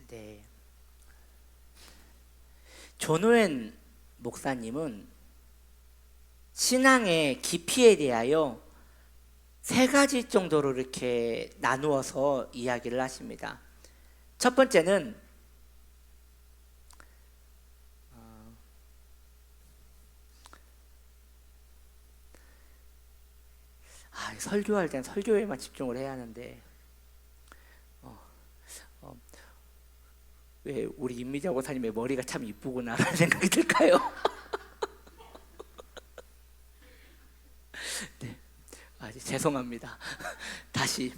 네. 존 오웬 목사님은 신앙의 깊이에 대하여 세 가지 정도로 이렇게 나누어서 이야기를 하십니다. 첫 번째는 설교할 땐 설교에만 집중을 해야 하는데 왜 우리 임미자 고사님의 머리가 참 이쁘구나 라는 생각이 들까요? 네, 죄송합니다. 다시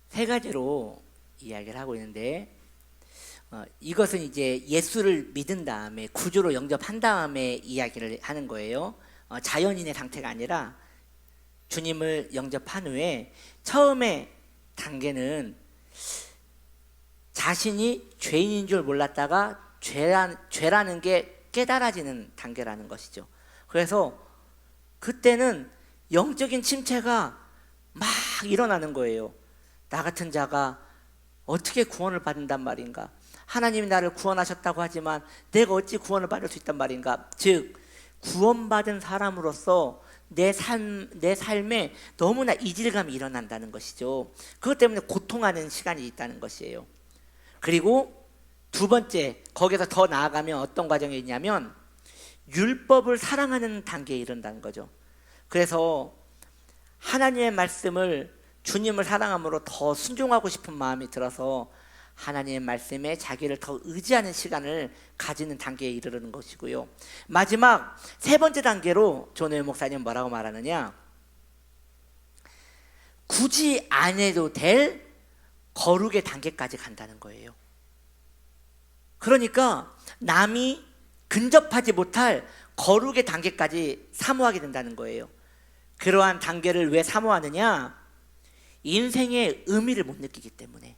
세 가지로 이야기를 하고 있는데 이것은 이제 예수를 믿은 다음에 구주로 영접한 다음에 이야기를 하는 거예요. 자연인의 상태가 아니라 주님을 영접한 후에 처음에 단계는 자신이 죄인인 줄 몰랐다가 죄라는 게 깨달아지는 단계라는 것이죠. 그래서 그때는 영적인 침체가 막 일어나는 거예요. 나 같은 자가 어떻게 구원을 받는단 말인가? 하나님이 나를 구원하셨다고 하지만 내가 어찌 구원을 받을 수 있단 말인가? 즉 구원받은 사람으로서 내 삶에 너무나 이질감이 일어난다는 것이죠. 그것 때문에 고통하는 시간이 있다는 것이에요. 그리고 두 번째, 거기서 더 나아가면 어떤 과정이 있냐면 율법을 사랑하는 단계에 이른다는 거죠. 그래서 하나님의 말씀을, 주님을 사랑함으로 더 순종하고 싶은 마음이 들어서 하나님의 말씀에 자기를 더 의지하는 시간을 가지는 단계에 이르는 것이고요. 마지막 세 번째 단계로 존 오웬 목사님 뭐라고 말하느냐, 굳이 안 해도 될 거룩의 단계까지 간다는 거예요. 그러니까 남이 근접하지 못할 거룩의 단계까지 사모하게 된다는 거예요. 그러한 단계를 왜 사모하느냐? 인생의 의미를 못 느끼기 때문에.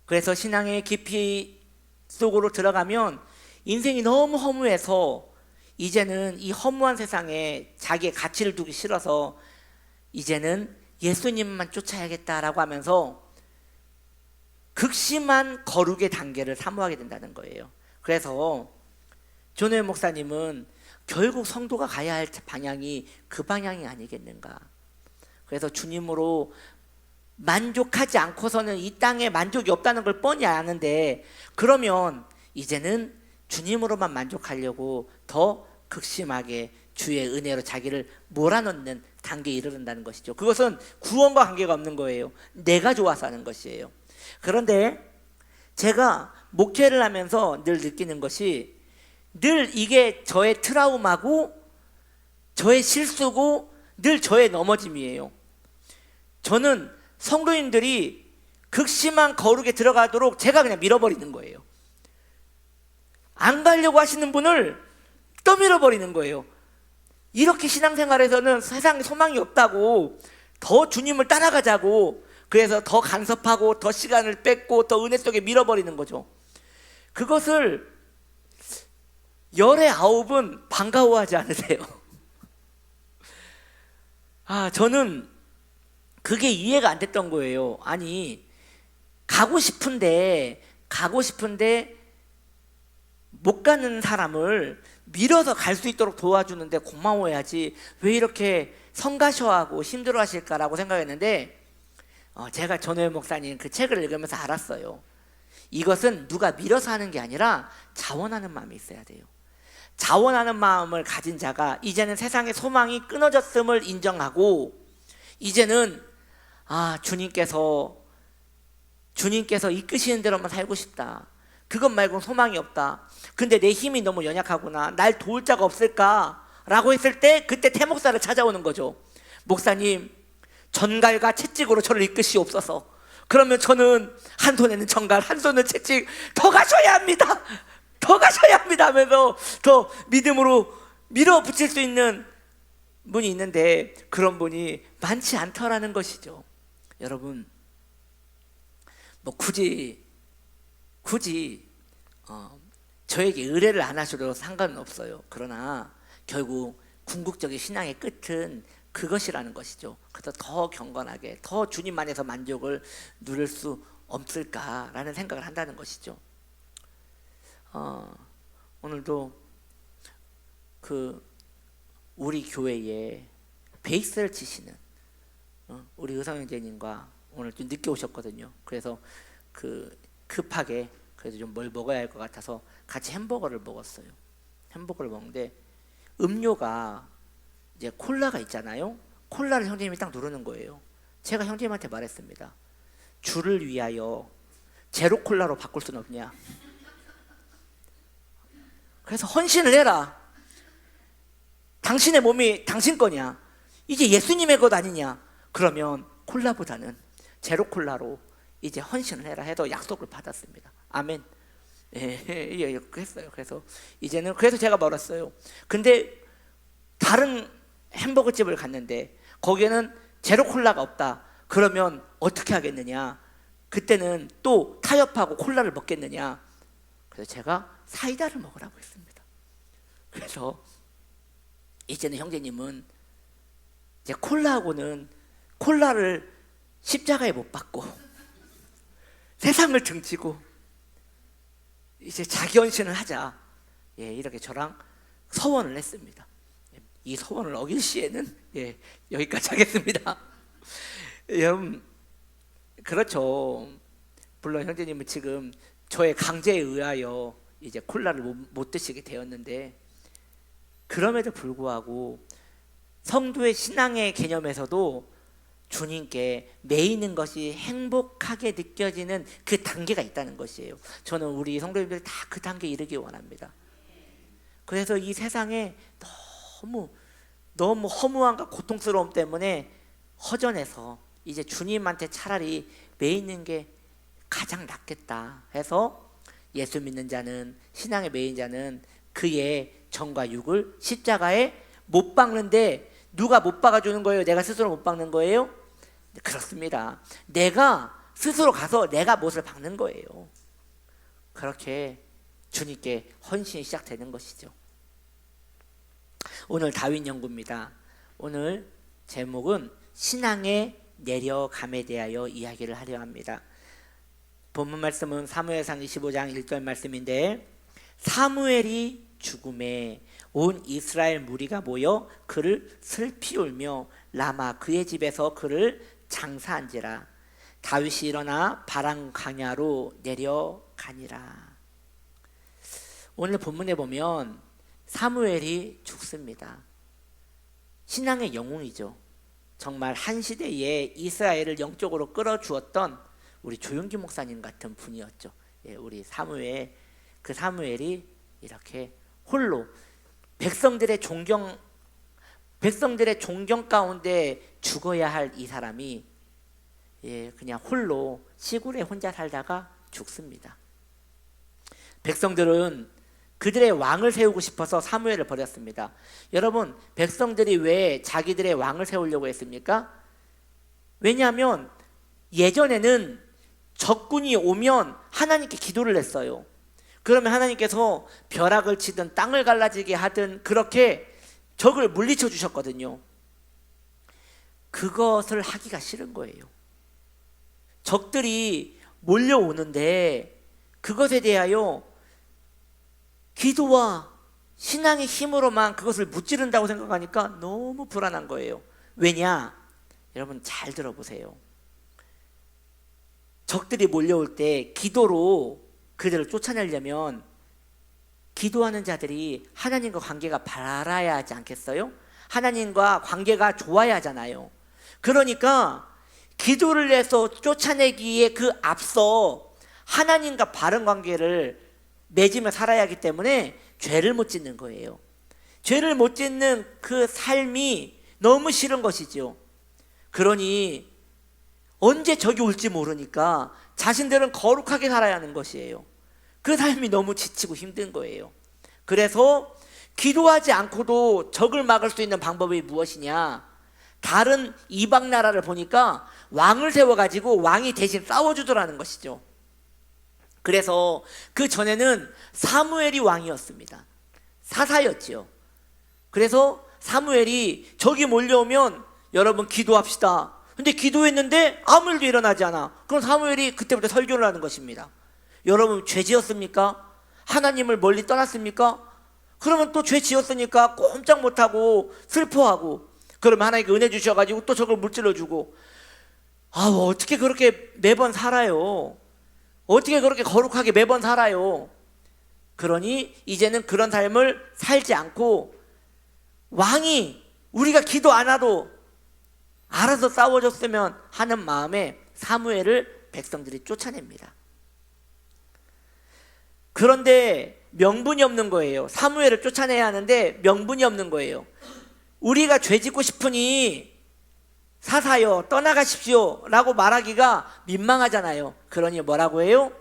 그래서 신앙의 깊이 속으로 들어가면 인생이 너무 허무해서 이제는 이 허무한 세상에 자기의 가치를 두기 싫어서 이제는 예수님만 쫓아야겠다라고 하면서 극심한 거룩의 단계를 사모하게 된다는 거예요. 그래서 존 오웬 목사님은 결국 성도가 가야 할 방향이 그 방향이 아니겠는가. 그래서 주님으로 만족하지 않고서는 이 땅에 만족이 없다는 걸 뻔히 아는데, 그러면 이제는 주님으로만 만족하려고 더 극심하게 주의 은혜로 자기를 몰아넣는 단계에 이르른다는 것이죠. 그것은 구원과 관계가 없는 거예요. 내가 좋아서 하는 것이에요. 그런데 제가 목회를 하면서 늘 느끼는 것이, 늘 이게 저의 트라우마고 저의 실수고 늘 저의 넘어짐이에요. 저는 성도님들이 극심한 거룩에 들어가도록 제가 그냥 밀어버리는 거예요. 안 가려고 하시는 분을 떠밀어버리는 거예요. 이렇게 신앙생활에서는 세상에 소망이 없다고, 더 주님을 따라가자고, 그래서 더 간섭하고 더 시간을 뺏고 더 은혜 속에 밀어버리는 거죠. 그것을 열의 아홉은 반가워하지 않으세요? 저는 그게 이해가 안 됐던 거예요. 아니, 가고 싶은데 못 가는 사람을 밀어서 갈 수 있도록 도와주는데 고마워해야지 왜 이렇게 성가셔하고 힘들어하실까라고 생각했는데, 제가 존 오웬 목사님 그 책을 읽으면서 알았어요. 이것은 누가 밀어서 하는 게 아니라 자원하는 마음이 있어야 돼요. 자원하는 마음을 가진 자가 이제는 세상의 소망이 끊어졌음을 인정하고, 이제는 주님께서 이끄시는 대로만 살고 싶다. 그것 말고는 소망이 없다. 근데 내 힘이 너무 연약하구나. 날 도울 자가 없을까라고 했을 때, 그때 태목사를 찾아오는 거죠. 목사님, 전갈과 채찍으로 저를 이끄시옵소서. 그러면 저는 한 손에는 전갈, 한 손은 채찍, 더 가셔야 합니다 하면서 더 믿음으로 밀어붙일 수 있는 분이 있는데, 그런 분이 많지 않더라는 것이죠. 여러분, 굳이 저에게 의뢰를 안 하셔도 상관은 없어요. 그러나 결국 궁극적인 신앙의 끝은 그것이라는 것이죠. 그래서 더 경건하게, 더 주님 안에서 만족을 누릴 수 없을까라는 생각을 한다는 것이죠. 오늘도 우리 교회에 베이스를 치시는 우리 의성 형제님과 오늘 좀 늦게 오셨거든요. 그래서 급하게 그래도 좀 뭘 먹어야 할 것 같아서 같이 햄버거를 먹었어요. 햄버거를 먹는데 음료가 이제 콜라가 있잖아요. 콜라를 형제님이 딱 누르는 거예요. 제가 형제님한테 말했습니다. 주를 위하여 제로 콜라로 바꿀 수는 없냐. 그래서 헌신을 해라. 당신의 몸이 당신 거냐. 이제 예수님의 것 아니냐. 그러면 콜라보다는 제로 콜라로 이제 헌신을 해라 해서 약속을 받았습니다. 아멘. 예, 했어요. 그래서 이제는 그래서 제가 말았어요. 근데 다른 햄버거 집을 갔는데 거기에는 제로 콜라가 없다. 그러면 어떻게 하겠느냐. 그때는 또 타협하고 콜라를 먹겠느냐. 그래서 제가 사이다를 먹으라고 했습니다. 그래서 이제는 형제님은 이제 콜라를 십자가에 못 박고 세상을 등지고 이제 자기 헌신을 하자. 예, 이렇게 저랑 서원을 했습니다. 이 서원을 어길 시에는 여기까지 하겠습니다. 그렇죠. 물론 형제님은 지금 저의 강제에 의하여 이제 콜라를 못 드시게 되었는데 그럼에도 불구하고 성도의 신앙의 개념에서도 주님께 매이는 것이 행복하게 느껴지는 그 단계가 있다는 것이에요. 저는 우리 성도님들이 다 그 단계에 이르기 원합니다. 그래서 이 세상에 너무 허무함과 고통스러움 때문에 허전해서 이제 주님한테 차라리 매이는 게 가장 낫겠다 해서 예수 믿는 자는, 신앙에 매인 자는 그의 정과 육을 십자가에 못 박는데 누가 못 박아주는 거예요? 내가 스스로 못 박는 거예요? 그렇습니다. 내가 스스로 가서 내가 못을 박는 거예요. 그렇게 주님께 헌신이 시작되는 것이죠. 오늘 다윗 연구입니다. 오늘 제목은 신앙의 내려감에 대하여 이야기를 하려 합니다. 본문 말씀은 사무엘상 25장 1절 말씀인데 사무엘이 죽음에 온 이스라엘 무리가 모여 그를 슬피 울며 라마 그의 집에서 그를 장사한지라. 다윗이 일어나 바람 광야로 내려가니라. 오늘 본문에 보면 사무엘이 죽습니다. 신앙의 영웅이죠. 정말 한 시대에 이스라엘을 영적으로 끌어주었던 우리 조용기 목사님 같은 분이었죠. 우리 사무엘이 이렇게 홀로 백성들의 존경 가운데 죽어야 할 이 사람이 그냥 홀로 시골에 혼자 살다가 죽습니다. 백성들은 그들의 왕을 세우고 싶어서 사무엘을 버렸습니다. 여러분, 백성들이 왜 자기들의 왕을 세우려고 했습니까? 왜냐하면 예전에는 적군이 오면 하나님께 기도를 했어요. 그러면 하나님께서 벼락을 치든 땅을 갈라지게 하든 그렇게 적을 물리쳐 주셨거든요. 그것을 하기가 싫은 거예요. 적들이 몰려오는데 그것에 대하여 기도와 신앙의 힘으로만 그것을 무찌른다고 생각하니까 너무 불안한 거예요. 왜냐? 여러분 잘 들어보세요. 적들이 몰려올 때 기도로 그들을 쫓아내려면 기도하는 자들이 하나님과 관계가 바라야 하지 않겠어요? 하나님과 관계가 좋아야 하잖아요. 그러니까 기도를 해서 쫓아내기에 그 앞서 하나님과 바른 관계를 맺으며 살아야 하기 때문에 죄를 못 짓는 거예요. 죄를 못 짓는 그 삶이 너무 싫은 것이죠. 그러니 언제 적이 올지 모르니까 자신들은 거룩하게 살아야 하는 것이에요. 그 삶이 너무 지치고 힘든 거예요. 그래서 기도하지 않고도 적을 막을 수 있는 방법이 무엇이냐? 다른 이방 나라를 보니까 왕을 세워가지고 왕이 대신 싸워주더라는 것이죠. 그래서 그 전에는 사무엘이 왕이었습니다. 사사였지요. 그래서 사무엘이 적이 몰려오면 여러분 기도합시다. 근데 기도했는데 아무 일도 일어나지 않아. 그럼 사무엘이 그때부터 설교를 하는 것입니다. 여러분 죄 지었습니까? 하나님을 멀리 떠났습니까? 그러면 또 죄 지었으니까 꼼짝 못하고 슬퍼하고, 그러면 하나님께 은혜 주셔가지고 또 저걸 물질러주고, 어떻게 그렇게 매번 살아요? 어떻게 그렇게 거룩하게 매번 살아요? 그러니 이제는 그런 삶을 살지 않고 왕이 우리가 기도 안 해도 알아서 싸워줬으면 하는 마음에 사무엘을 백성들이 쫓아냅니다. 그런데 명분이 없는 거예요. 사무엘을 쫓아내야 하는데 명분이 없는 거예요. 우리가 죄 짓고 싶으니 사사여 떠나가십시오 라고 말하기가 민망하잖아요. 그러니 뭐라고 해요?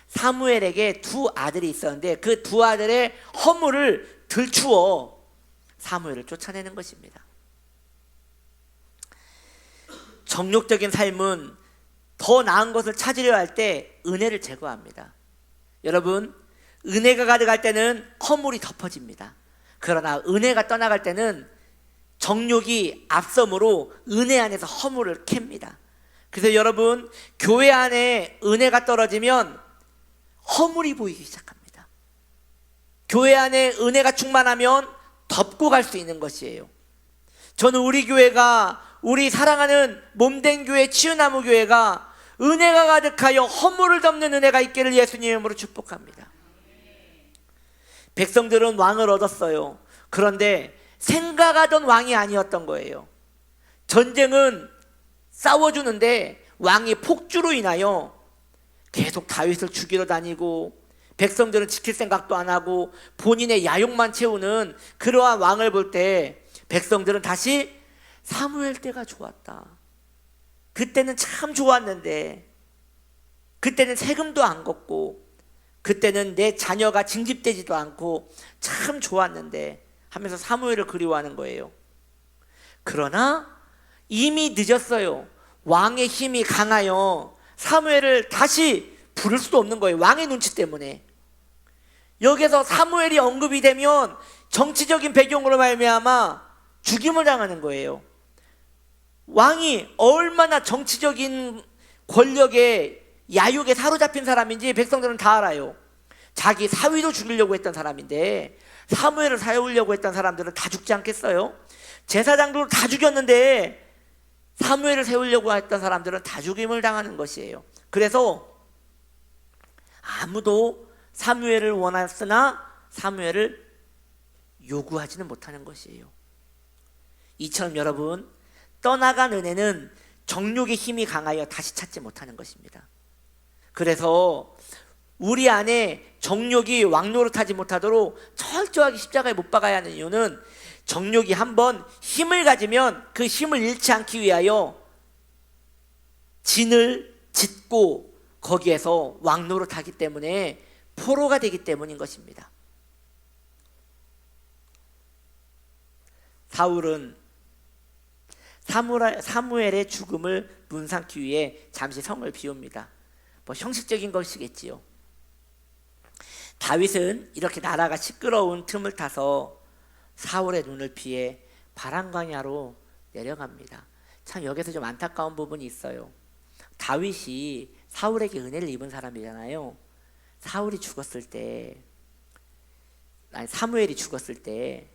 사무엘에게 두 아들이 있었는데 그 두 아들의 허물을 들추어 사무엘을 쫓아내는 것입니다. 정욕적인 삶은 더 나은 것을 찾으려 할 때 은혜를 제거합니다. 여러분, 은혜가 가득할 때는 허물이 덮어집니다. 그러나 은혜가 떠나갈 때는 정욕이 앞섬으로 은혜 안에서 허물을 캡니다. 그래서 여러분, 교회 안에 은혜가 떨어지면 허물이 보이기 시작합니다. 교회 안에 은혜가 충만하면 덮고 갈 수 있는 것이에요. 저는 우리 교회가, 우리 사랑하는 몸된 교회 치유나무 교회가 은혜가 가득하여 허물을 덮는 은혜가 있기를 예수님의 이름으로 축복합니다. 백성들은 왕을 얻었어요. 그런데 생각하던 왕이 아니었던 거예요. 전쟁은 싸워주는데 왕이 폭주로 인하여 계속 다윗을 죽이러 다니고, 백성들은 지킬 생각도 안 하고 본인의 야욕만 채우는 그러한 왕을 볼 때 백성들은 다시 사무엘 때가 좋았다. 그때는 참 좋았는데, 그때는 세금도 안 걷고, 그때는 내 자녀가 징집되지도 않고 참 좋았는데 하면서 사무엘을 그리워하는 거예요. 그러나 이미 늦었어요. 왕의 힘이 강하여 사무엘을 다시 부를 수도 없는 거예요. 왕의 눈치 때문에. 여기서 사무엘이 언급이 되면 정치적인 배경으로 말미암아 죽임을 당하는 거예요. 왕이 얼마나 정치적인 권력에 야욕에 사로잡힌 사람인지 백성들은 다 알아요. 자기 사위도 죽이려고 했던 사람인데 사무엘을 세우려고 했던 사람들은 다 죽지 않겠어요? 제사장도 다 죽였는데 사무엘을 세우려고 했던 사람들은 다 죽임을 당하는 것이에요. 그래서 아무도 사무엘을 원했으나 사무엘을 요구하지는 못하는 것이에요. 이처럼 여러분, 떠나간 은혜는 정욕의 힘이 강하여 다시 찾지 못하는 것입니다. 그래서 우리 안에 정욕이 왕노릇하지 못하도록 철저하게 십자가에 못 박아야 하는 이유는, 정욕이 한번 힘을 가지면 그 힘을 잃지 않기 위하여 진을 짓고 거기에서 왕노릇하기 때문에 포로가 되기 때문인 것입니다. 사울은 사무엘의 죽음을 문상기 위해 잠시 성을 비웁니다. 형식적인 것이겠지요. 다윗은 이렇게 나라가 시끄러운 틈을 타서 사울의 눈을 피해 바람광야로 내려갑니다. 참 여기서 좀 안타까운 부분이 있어요. 다윗이 사울에게 은혜를 입은 사람이잖아요. 사울이 죽었을 때, 사무엘이 죽었을 때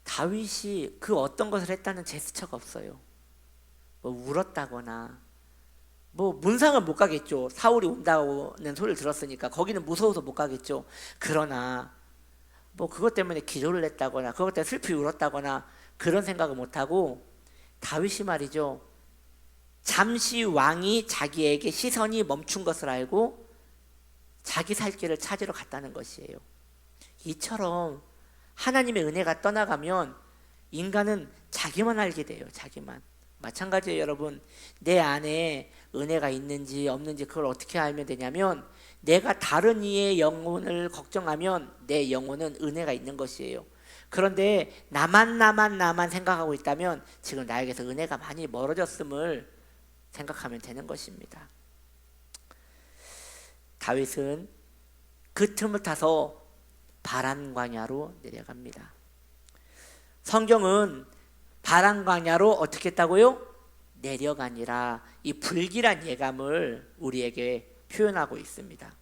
다윗이 그 어떤 것을 했다는 제스처가 없어요. 울었다거나, 문상을 못 가겠죠. 사울이 온다는 소리를 들었으니까 거기는 무서워서 못 가겠죠. 그러나 그것 때문에 기도를 했다거나 그것 때문에 슬피 울었다거나 그런 생각을 못하고, 다윗이 말이죠, 잠시 왕이 자기에게 시선이 멈춘 것을 알고 자기 살 길을 찾으러 갔다는 것이에요. 이처럼 하나님의 은혜가 떠나가면 인간은 자기만 알게 돼요. 자기만. 마찬가지예요. 여러분, 내 안에 은혜가 있는지 없는지 그걸 어떻게 알면 되냐면, 내가 다른 이의 영혼을 걱정하면 내 영혼은 은혜가 있는 것이에요. 그런데 나만 생각하고 있다면 지금 나에게서 은혜가 많이 멀어졌음을 생각하면 되는 것입니다. 다윗은 그 틈을 타서 바람 광야로 내려갑니다. 성경은 바람 광야로 어떻게 했다고요? 내려가니라. 이 불길한 예감을 우리에게 표현하고 있습니다.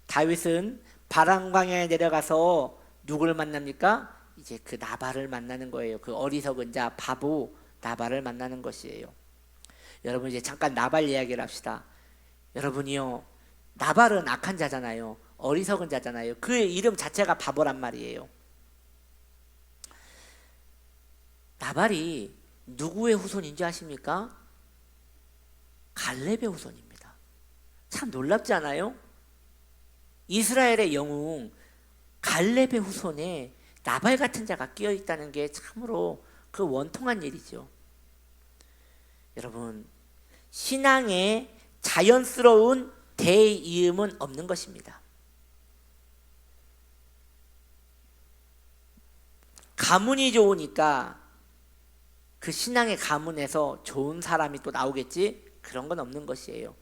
다윗은 바람 광야에 내려가서 누구를 만납니까? 이제 그 나발을 만나는 거예요. 그 어리석은 자 바보 나발을 만나는 것이에요. 여러분 이제 잠깐 나발 이야기를 합시다. 여러분이요, 나발은 악한 자잖아요. 어리석은 자잖아요. 그의 이름 자체가 바보란 말이에요. 나발이 누구의 후손인지 아십니까? 갈렙의 후손입니다. 참 놀랍지 않아요? 이스라엘의 영웅 갈렙의 후손에 나발 같은 자가 끼어 있다는 게 참으로 그 원통한 일이죠. 여러분, 신앙에 자연스러운 대이음은 없는 것입니다. 가문이 좋으니까 그 신앙의 가문에서 좋은 사람이 또 나오겠지? 그런 건 없는 것이에요.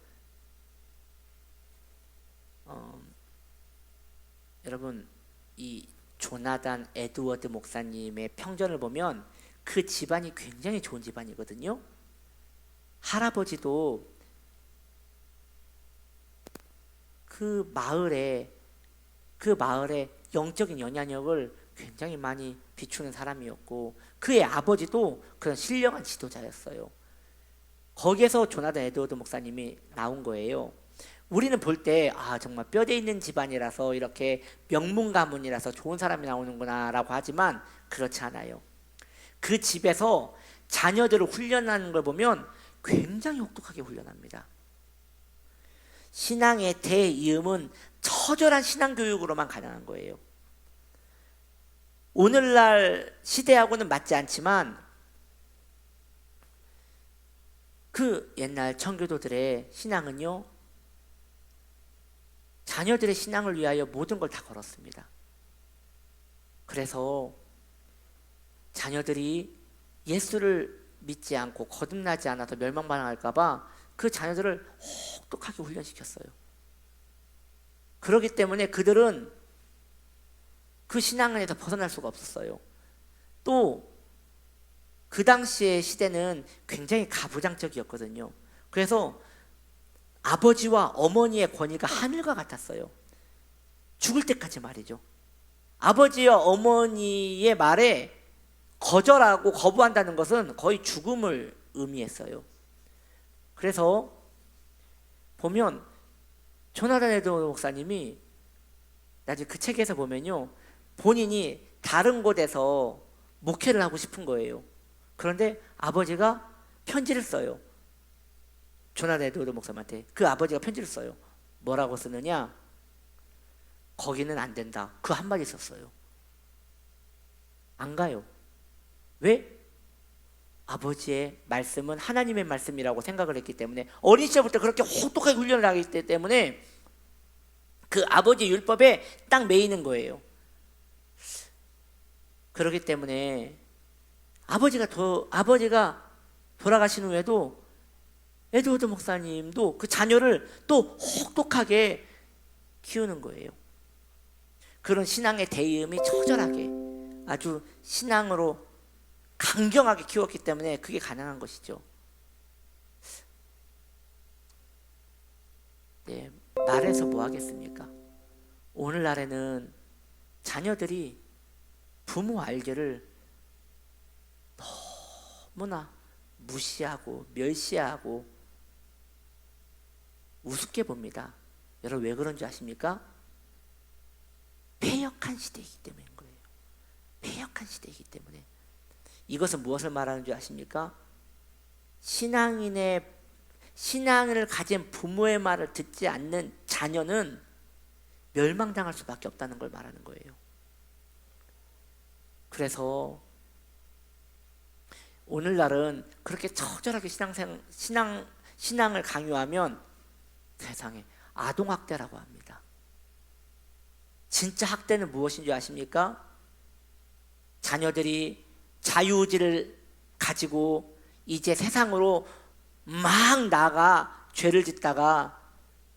여러분, 이 조나단 에드워드 목사님의 평전을 보면 그 집안이 굉장히 좋은 집안이거든요. 할아버지도 그 마을에 영적인 영향력을 굉장히 많이 비추는 사람이었고, 그의 아버지도 그런 신령한 지도자였어요. 거기에서 조나단 에드워드 목사님이 나온 거예요. 우리는 볼 때 정말 뼈대 있는 집안이라서 이렇게 명문 가문이라서 좋은 사람이 나오는구나 라고 하지만 그렇지 않아요. 그 집에서 자녀들을 훈련하는 걸 보면 굉장히 혹독하게 훈련합니다. 신앙의 대이음은 처절한 신앙교육으로만 가능한 거예요. 오늘날 시대하고는 맞지 않지만 그 옛날 청교도들의 신앙은요, 자녀들의 신앙을 위하여 모든 걸 다 걸었습니다. 그래서 자녀들이 예수를 믿지 않고 거듭나지 않아서 멸망당할까 봐 그 자녀들을 혹독하게 훈련시켰어요. 그렇기 때문에 그들은 그 신앙 안에서 벗어날 수가 없었어요. 또 그 당시의 시대는 굉장히 가부장적이었거든요. 그래서 아버지와 어머니의 권위가 하늘과 같았어요. 죽을 때까지 말이죠. 아버지와 어머니의 말에 거절하고 거부한다는 것은 거의 죽음을 의미했어요. 그래서 보면 조나단 에드워드 목사님이 나중에 그 책에서 보면요, 본인이 다른 곳에서 목회를 하고 싶은 거예요. 그런데 아버지가 편지를 써요. 조나단 에드워드 목사님한테 그 아버지가 편지를 써요. 뭐라고 쓰느냐? 거기는 안 된다. 그 한마디 썼어요. 안 가요. 왜? 아버지의 말씀은 하나님의 말씀이라고 생각을 했기 때문에, 어린 시절부터 그렇게 혹독하게 훈련을 하기 때문에 그 아버지의 율법에 딱 매이는 거예요. 그렇기 때문에 아버지가 돌아가신 후에도 에드워드 목사님도 그 자녀를 또 혹독하게 키우는 거예요. 그런 신앙의 대이음이 처절하게 아주 신앙으로 강경하게 키웠기 때문에 그게 가능한 것이죠. 네, 말해서 뭐 하겠습니까? 오늘날에는 자녀들이 부모 알기를 너무나 무시하고 멸시하고 우습게 봅니다. 여러분 왜 그런지 아십니까? 패역한 시대이기 때문인 거예요. 패역한 시대이기 때문에. 이것은 무엇을 말하는 줄 아십니까? 신앙을 가진 부모의 말을 듣지 않는 자녀는 멸망당할 수밖에 없다는 걸 말하는 거예요. 그래서 오늘날은 그렇게 처절하게 신앙을 강요하면 세상에 아동학대라고 합니다. 진짜 학대는 무엇인 줄 아십니까? 자녀들이 자유의지를 가지고 이제 세상으로 막 나가 죄를 짓다가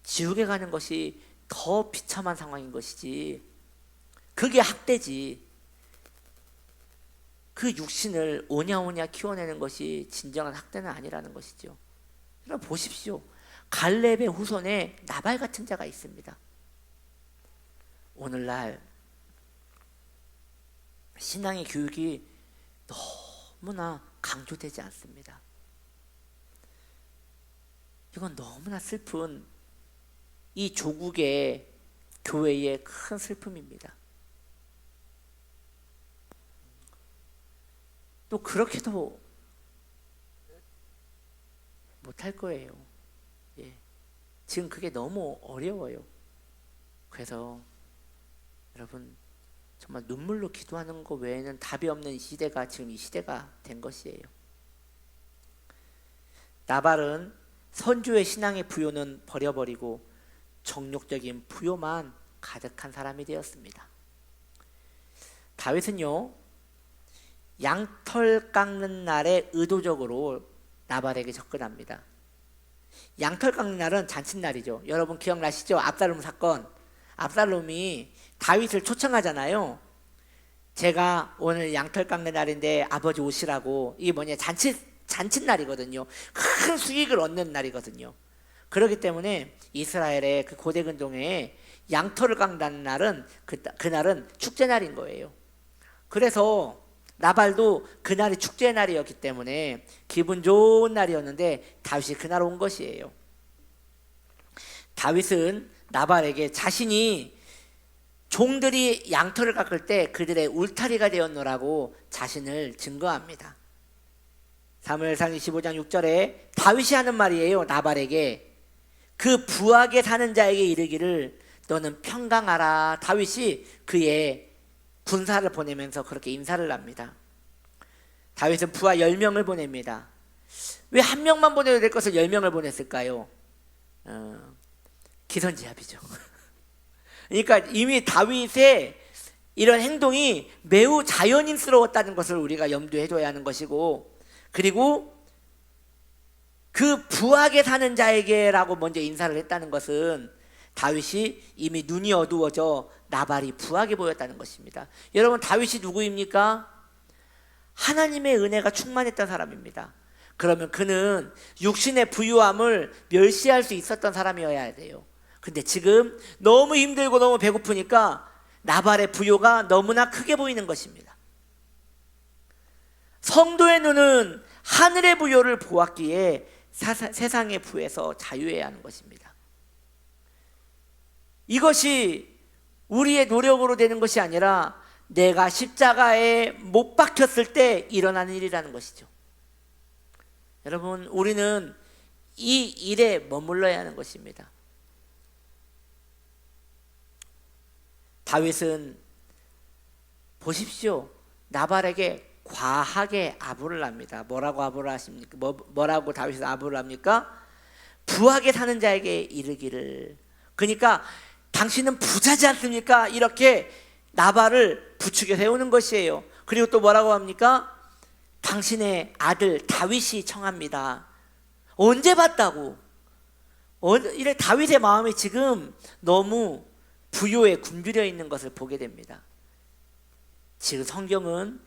지옥에 가는 것이 더 비참한 상황인 것이지, 그게 학대지. 그 육신을 오냐오냐 키워내는 것이 진정한 학대는 아니라는 것이죠. 여러분 보십시오. 갈렙의 후손에 나발 같은 자가 있습니다. 오늘날 신앙의 교육이 너무나 강조되지 않습니다. 이건 너무나 슬픈 이 조국의 교회의 큰 슬픔입니다. 또 그렇게도 못할 거예요. 예. 지금 그게 너무 어려워요. 그래서 여러분 정말 눈물로 기도하는 것 외에는 답이 없는 시대가 지금 이 시대가 된 것이에요. 나발은 선조의 신앙의 부요는 버려버리고 정욕적인 부요만 가득한 사람이 되었습니다. 다윗은요, 양털 깎는 날에 의도적으로 나발에게 접근합니다. 양털 깎는 날은 잔칫날이죠. 여러분 기억나시죠? 압살롬 사건. 압살롬이 다윗을 초청하잖아요. 제가 오늘 양털 깎는 날인데 아버지 오시라고. 이게 뭐냐, 잔칫날이거든요. 큰 수익을 얻는 날이거든요. 그렇기 때문에 이스라엘의 그 고대 근동에 양털을 깎는 날은 그날은 축제날인 거예요. 그래서 나발도 그날이 축제날이었기 때문에 기분 좋은 날이었는데 다윗이 그날 온 것이에요. 다윗은 나발에게 자신이 종들이 양털을 깎을 때 그들의 울타리가 되었노라고 자신을 증거합니다. 사무엘상 25장 6절에 다윗이 하는 말이에요. 나발에게 그 부하게 사는 자에게 이르기를 너는 평강하라. 다윗이 그의 군사를 보내면서 그렇게 인사를 합니다. 다윗은 부하 10명을 보냅니다. 왜 한 명만 보내야 될 것을 10명을 보냈을까요? 기선제압이죠. 그러니까 이미 다윗의 이런 행동이 매우 자연인스러웠다는 것을 우리가 염두에 둬야 하는 것이고, 그리고 그 부하게 사는 자에게라고 먼저 인사를 했다는 것은 다윗이 이미 눈이 어두워져 나발이 부하게 보였다는 것입니다. 여러분, 다윗이 누구입니까? 하나님의 은혜가 충만했던 사람입니다. 그러면 그는 육신의 부유함을 멸시할 수 있었던 사람이어야 돼요. 근데 지금 너무 힘들고 너무 배고프니까 나발의 부요가 너무나 크게 보이는 것입니다. 성도의 눈은 하늘의 부요를 보았기에 세상의 부에서 자유해야 하는 것입니다. 이것이 우리의 노력으로 되는 것이 아니라 내가 십자가에 못 박혔을 때 일어나는 일이라는 것이죠. 여러분, 우리는 이 일에 머물러야 하는 것입니다. 다윗은 보십시오. 나발에게 과하게 아부를 합니다. 뭐라고 아부를 하십니까? 뭐라고 다윗은 아부를 합니까? 부하게 사는 자에게 이르기를. 그러니까 당신은 부자지 않습니까? 이렇게 나발을 부추겨 세우는 것이에요. 그리고 또 뭐라고 합니까? 당신의 아들 다윗이 청합니다. 언제 봤다고? 이래 다윗의 마음이 지금 너무 부요에 굶주려 있는 것을 보게 됩니다. 지금 성경은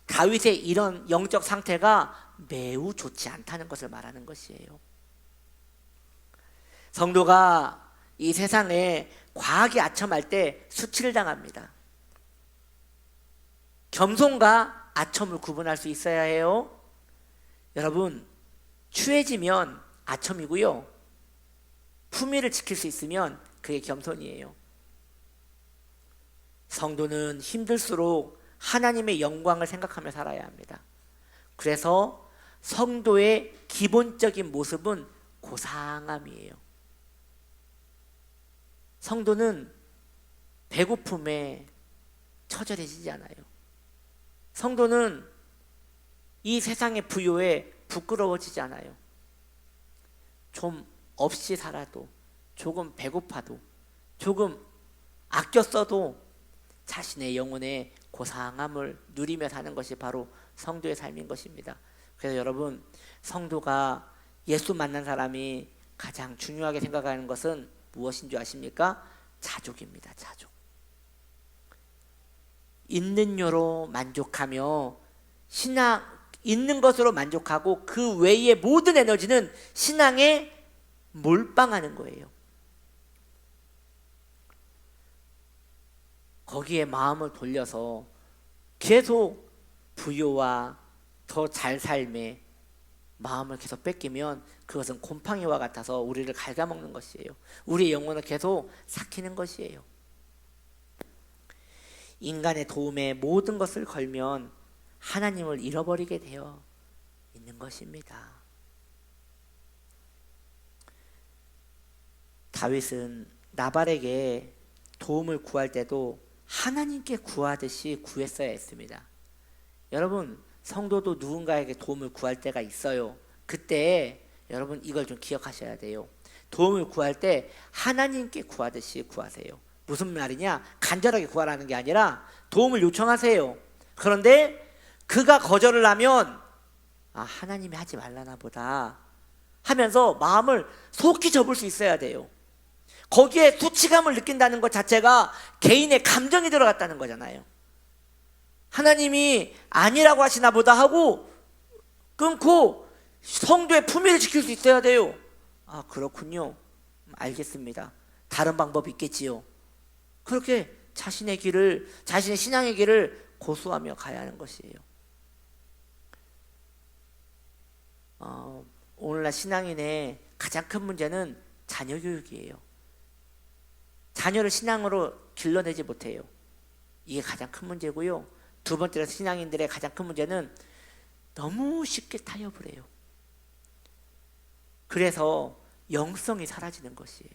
다윗의 이런 영적 상태가 매우 좋지 않다는 것을 말하는 것이에요. 성도가 이 세상에 과하게 아첨할 때 수치를 당합니다. 겸손과 아첨을 구분할 수 있어야 해요. 여러분, 추해지면 아첨이고요, 품위를 지킬 수 있으면 그게 겸손이에요. 성도는 힘들수록 하나님의 영광을 생각하며 살아야 합니다. 그래서 성도의 기본적인 모습은 고상함이에요. 성도는 배고픔에 처절해지지 않아요. 성도는 이 세상의 부요에 부끄러워지지 않아요. 좀 없이 살아도, 조금 배고파도, 조금 아껴 써도 자신의 영혼의 고상함을 누리며 사는 것이 바로 성도의 삶인 것입니다. 그래서 여러분, 성도가 예수 만난 사람이 가장 중요하게 생각하는 것은 무엇인 줄 아십니까? 자족입니다. 자족. 있는 요로 만족하며 신앙 있는 것으로 만족하고 그 외의 모든 에너지는 신앙에 몰빵하는 거예요. 거기에 마음을 돌려서 계속 부요와 더 잘 삶에 마음을 계속 뺏기면 그것은 곰팡이와 같아서 우리를 갉아먹는 것이에요. 우리의 영혼을 계속 삭히는 것이에요. 인간의 도움에 모든 것을 걸면 하나님을 잃어버리게 되어 있는 것입니다. 다윗은 나발에게 도움을 구할 때도 하나님께 구하듯이 구했어야 했습니다. 여러분, 성도도 누군가에게 도움을 구할 때가 있어요. 그때 여러분 이걸 좀 기억하셔야 돼요. 도움을 구할 때 하나님께 구하듯이 구하세요. 무슨 말이냐? 간절하게 구하라는 게 아니라 도움을 요청하세요. 그런데 그가 거절을 하면 하나님이 하지 말라나 보다 하면서 마음을 속히 접을 수 있어야 돼요. 거기에 수치감을 느낀다는 것 자체가 개인의 감정이 들어갔다는 거잖아요. 하나님이 아니라고 하시나 보다 하고 끊고 성도의 품위를 지킬 수 있어야 돼요. 그렇군요. 알겠습니다. 다른 방법이 있겠지요. 그렇게 자신의 길을, 자신의 신앙의 길을 고수하며 가야 하는 것이에요. 오늘날 신앙인의 가장 큰 문제는 자녀 교육이에요. 자녀를 신앙으로 길러내지 못해요. 이게 가장 큰 문제고요. 두 번째로 신앙인들의 가장 큰 문제는 너무 쉽게 타협을 해요. 그래서 영성이 사라지는 것이에요.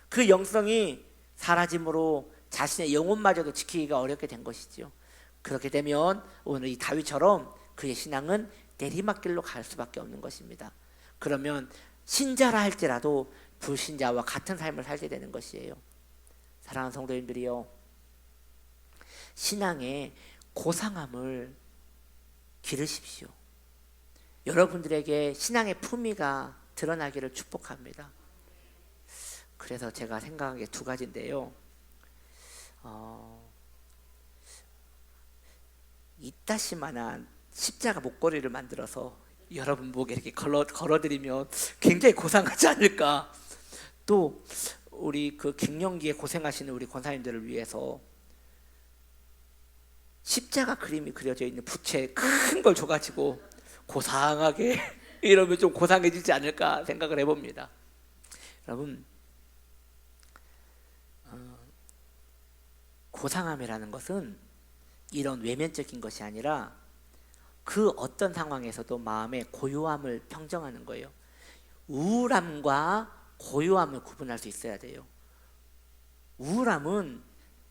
그 영성이 사라짐으로 자신의 영혼마저도 지키기가 어렵게 된 것이죠. 그렇게 되면 오늘 이 다윗처럼 그의 신앙은 내리막길로 갈 수밖에 없는 것입니다. 그러면 신자라 할지라도 불신자와 같은 삶을 살게 되는 것이에요. 사랑하는 성도님들이요, 신앙의 고상함을 기르십시오. 여러분들에게 신앙의 품위가 드러나기를 축복합니다. 그래서 제가 생각한 게 두 가지인데요. 이따시만한 십자가 목걸이를 만들어서 여러분 목에 이렇게 걸어드리면 굉장히 고상하지 않을까. 또 우리 그 갱년기에 고생하시는 우리 권사님들을 위해서 십자가 그림이 그려져 있는 부채 큰 걸 줘가지고 고상하게 이러면 좀 고상해지지 않을까 생각을 해봅니다. 여러분, 고상함이라는 것은 이런 외면적인 것이 아니라 그 어떤 상황에서도 마음의 고요함을 평정하는 거예요. 우울함과 고요함을 구분할 수 있어야 돼요. 우울함은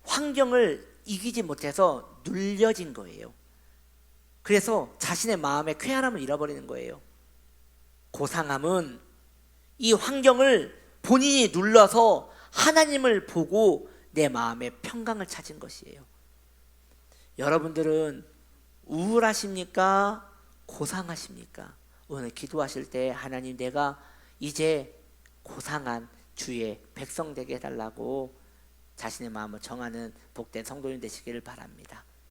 환경을 이기지 못해서 눌려진 거예요. 그래서 자신의 마음의 쾌활함을 잃어버리는 거예요. 고상함은 이 환경을 본인이 눌러서 하나님을 보고 내 마음의 평강을 찾은 것이에요. 여러분들은 우울하십니까? 고상하십니까? 오늘 기도하실 때 하나님, 내가 이제 고상한 주의 백성 되게 해달라고 자신의 마음을 정하는 복된 성도님 되시기를 바랍니다.